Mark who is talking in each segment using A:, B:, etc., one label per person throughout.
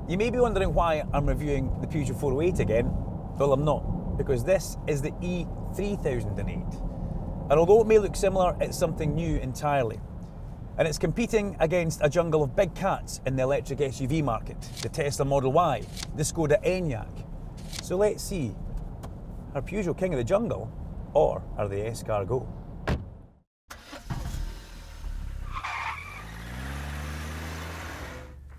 A: You may be wondering why I'm reviewing the Peugeot 408 again. Well, I'm not, because this is the e-3008. And although it may look similar, it's something new entirely. And it's competing against a jungle of big cats in the electric SUV market, the Tesla Model Y, the Skoda Enyaq. So let's see, are Peugeot king of the jungle, or are they escargot?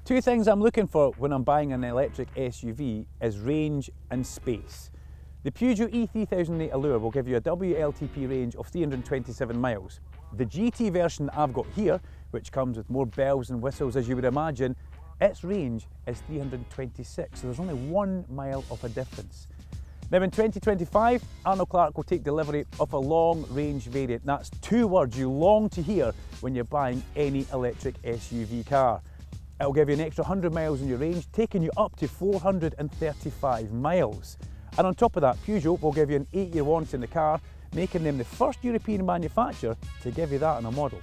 A: Two things I'm looking for when I'm buying an electric SUV is range and space. The Peugeot e-3008 Allure will give you a WLTP range of 327 miles. The GT version I've got here, which comes with more bells and whistles as you would imagine, its range is 326, so there's only 1 mile of a difference. Now in 2025, Arnold Clark will take delivery of a long range variant. That's 2 words you long to hear when you're buying any electric SUV car. It'll give you an extra 100 miles in your range, taking you up to 435 miles. And on top of that, Peugeot will give you an 8-year warranty in the car, making them the first European manufacturer to give you that in a model.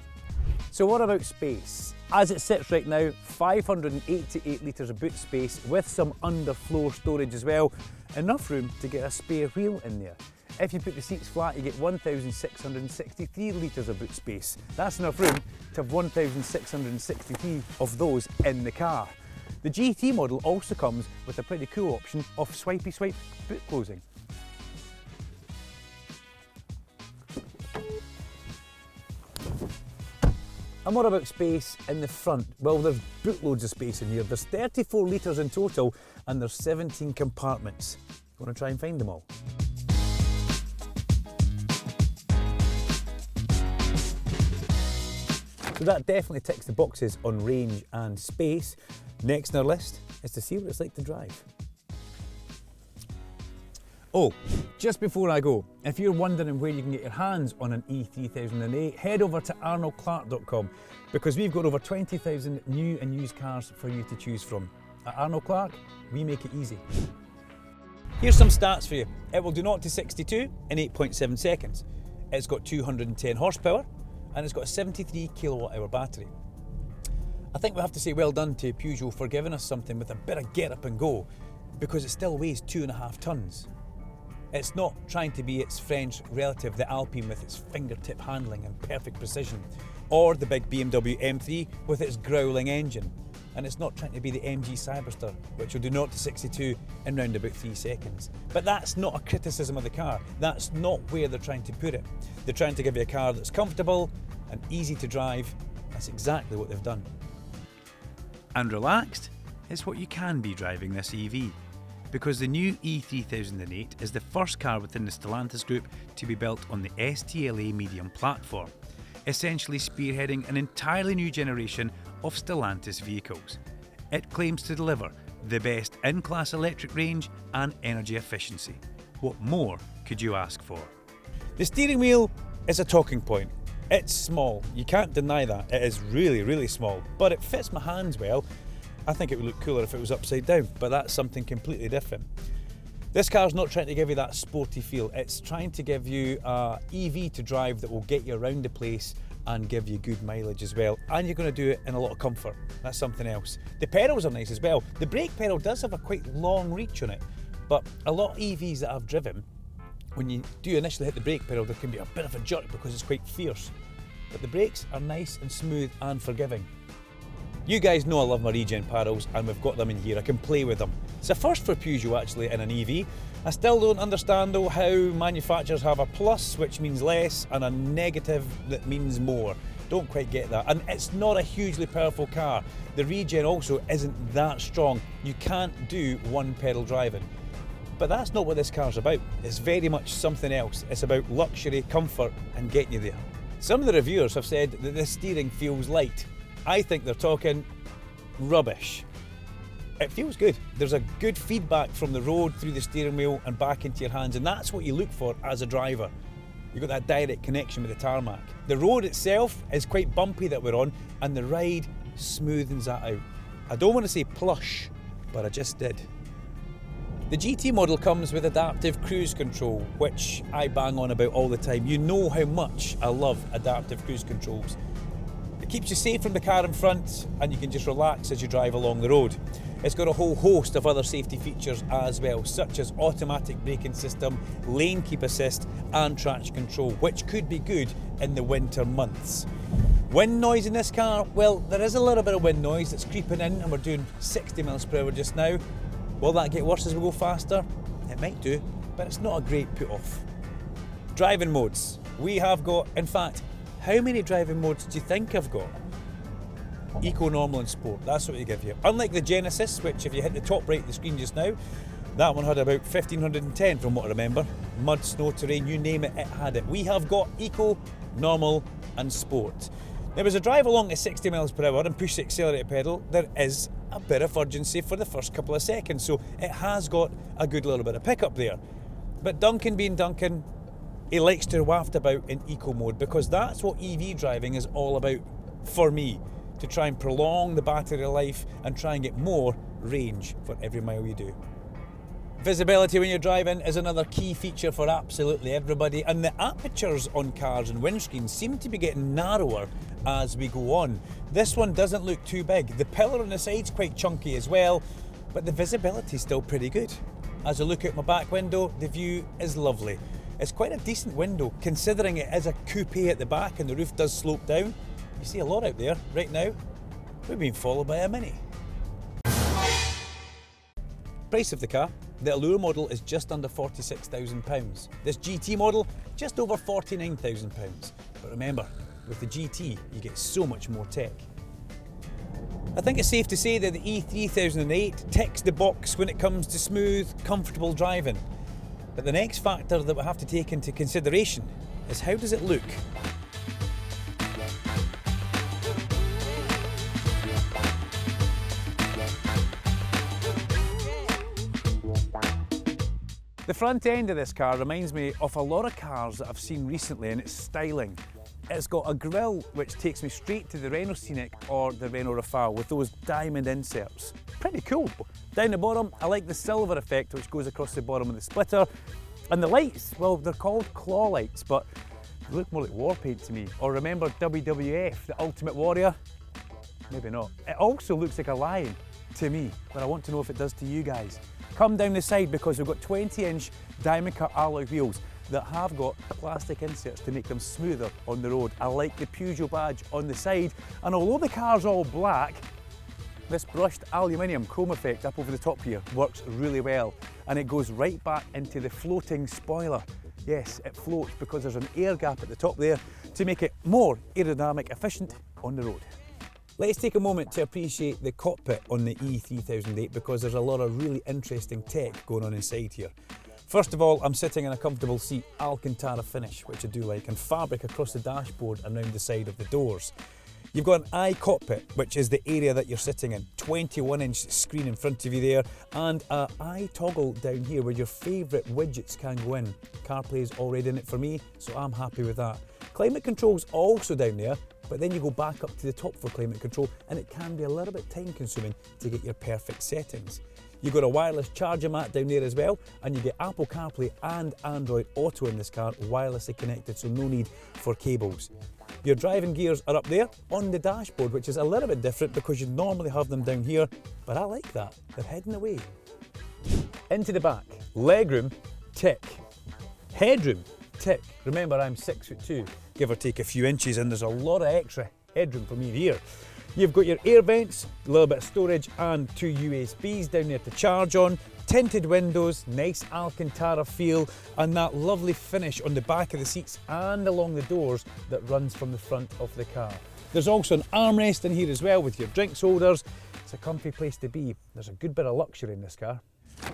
A: So what about space? As it sits right now, 588 litres of boot space with some underfloor storage as well. Enough room to get a spare wheel in there. If you put the seats flat, you get 1,663 litres of boot space. That's enough room to have 1,663 of those in the car. The GT model also comes with a pretty cool option of swipey swipe boot closing. And what about space in the front? Well, there's bootloads of space in here. There's 34 litres in total and there's 17 compartments. You want to try and find them all? So that definitely ticks the boxes on range and space. Next on our list is to see what it's like to drive. Oh, just before I go, if you're wondering where you can get your hands on an e-3008, head over to arnoldclark.com because we've got over 20,000 new and used cars for you to choose from. At Arnold Clark, we make it easy. Here's some stats for you. It will do 0 to 62 in 8.7 seconds. It's got 210 horsepower and it's got a 73 kilowatt hour battery. I think we have to say well done to Peugeot for giving us something with a bit of get up and go because it still weighs 2.5 tonnes. It's not trying to be its French relative, the Alpine, with its fingertip handling and perfect precision, or the big BMW M3 with its growling engine. And it's not trying to be the MG Cyberster, which will do 0 to 62 in round about 3 seconds. But that's not a criticism of the car. That's not where they're trying to put it. They're trying to give you a car that's comfortable and easy to drive. That's exactly what they've done. And relaxed is what you can be driving this EV, because the new e-3008 is the first car within the Stellantis group to be built on the STLA Medium platform, essentially spearheading an entirely new generation of Stellantis vehicles. It claims to deliver the best in-class electric range and energy efficiency. What more could you ask for? The steering wheel is a talking point. It's small, you can't deny that. It is really, really small, but it fits my hands well. I think it would look cooler if it was upside down, but that's something completely different. This car's not trying to give you that sporty feel. It's trying to give you an EV to drive that will get you around the place and give you good mileage as well. And you're going to do it in a lot of comfort. That's something else. The pedals are nice as well. The brake pedal does have a quite long reach on it, but a lot of EVs that I've driven, when you do initially hit the brake pedal, there can be a bit of a jerk because it's quite fierce. But the brakes are nice and smooth and forgiving. You guys know I love my regen paddles and we've got them in here. I can play with them. It's a first for Peugeot actually in an EV. I still don't understand though how manufacturers have a plus, which means less, and a negative that means more. Don't quite get that. And it's not a hugely powerful car. The regen also isn't that strong. You can't do one pedal driving. But that's not what this car's about. It's very much something else. It's about luxury, comfort and getting you there. Some of the reviewers have said that the steering feels light. I think they're talking rubbish. It feels good. There's a good feedback from the road through the steering wheel and back into your hands, and that's what you look for as a driver. You've got that direct connection with the tarmac. The road itself is quite bumpy that we're on, and the ride smoothens that out. I don't want to say plush, but I just did. The GT model comes with adaptive cruise control, which I bang on about all the time. You know how much I love adaptive cruise controls. It keeps you safe from the car in front and you can just relax as you drive along the road. It's got a whole host of other safety features as well, such as automatic braking system, lane keep assist and traction control, which could be good in the winter months. Wind noise in this car, well, there is a little bit of wind noise that's creeping in, and we're doing 60 miles per hour just now. Will that get worse as we go faster? It might do, but it's not a great put off. Driving modes. We have got, in fact, how many driving modes do you think I've got? Eco, normal and sport, that's what they give you. Unlike the Genesis, which if you hit the top right of the screen just now, that one had about 1510 from what I remember. Mud, snow, terrain, you name it, it had it. We have got eco, normal and sport. Now as I drive along at 60 miles per hour and push the accelerator pedal, there is a bit of urgency for the first couple of seconds, so it has got a good little bit of pickup there. But Duncan being Duncan, he likes to waft about in eco mode because that's what EV driving is all about for me, to try and prolong the battery life and try and get more range for every mile you do. Visibility when you're driving is another key feature for absolutely everybody, and the apertures on cars and windscreens seem to be getting narrower as we go on. This one doesn't look too big. The pillar on the side's quite chunky as well, but the visibility is still pretty good. As I look out my back window, the view is lovely. It's quite a decent window considering it is a coupe at the back and the roof does slope down. You see a lot out there right now. We've been followed by a Mini. Price of the car. The Allure model is just under £46,000. This GT model, just over £49,000. But remember, with the GT, you get so much more tech. I think it's safe to say that the e-3008 ticks the box when it comes to smooth, comfortable driving. But the next factor that we have to take into consideration is how does it look? The front end of this car reminds me of a lot of cars that I've seen recently in its styling. It's got a grille which takes me straight to the Renault Scenic or the Renault Rafale with those diamond inserts. Pretty cool. Down the bottom, I like the silver effect which goes across the bottom of the splitter. And the lights, well, they're called claw lights, but they look more like war paint to me. Or remember WWF, the Ultimate Warrior? Maybe not. It also looks like a lion to me, but I want to know if it does to you guys. Come down the side because we've got 20-inch diamond cut alloy wheels that have got plastic inserts to make them smoother on the road. I like the Peugeot badge on the side, and although the car's all black, this brushed aluminium chrome effect up over the top here works really well, and it goes right back into the floating spoiler. Yes, it floats because there's an air gap at the top there to make it more aerodynamic efficient on the road. Let's take a moment to appreciate the cockpit on the e-3008 because there's a lot of really interesting tech going on inside here. First of all, I'm sitting in a comfortable seat, Alcantara finish, which I do like, and fabric across the dashboard and around the side of the doors. You've got an iCockpit, which is the area that you're sitting in, 21-inch screen in front of you there, and an iToggle down here where your favourite widgets can go in. CarPlay is already in it for me, so I'm happy with that. Climate control's also down there, but then you go back up to the top for climate control and it can be a little bit time consuming to get your perfect settings. You've got a wireless charger mat down there as well, and you get Apple CarPlay and Android Auto in this car wirelessly connected, so no need for cables. Your driving gears are up there on the dashboard, which is a little bit different because you normally have them down here, but I like that, they're heading away. Into the back, legroom, tick. Headroom, tick. Remember I'm 6'2", give or take a few inches, and there's a lot of extra headroom for me here. You've got your air vents, a little bit of storage and 2 USBs down there to charge on, tinted windows, nice Alcantara feel, and that lovely finish on the back of the seats and along the doors that runs from the front of the car. There's also an armrest in here as well with your drinks holders. It's a comfy place to be. There's a good bit of luxury in this car.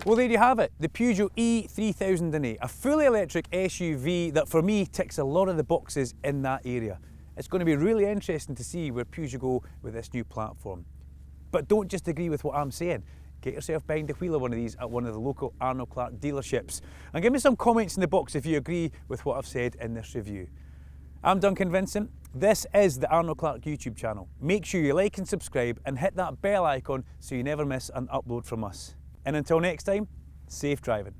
A: Well, there you have it, the Peugeot e-3008, a fully electric SUV that for me ticks a lot of the boxes in that area. It's going to be really interesting to see where Peugeot go with this new platform. But don't just agree with what I'm saying. Get yourself behind the wheel of one of these at one of the local Arnold Clark dealerships and give me some comments in the box if you agree with what I've said in this review. I'm Duncan Vincent. This is the Arnold Clark YouTube channel. Make sure you like and subscribe and hit that bell icon so you never miss an upload from us. And until next time, safe driving.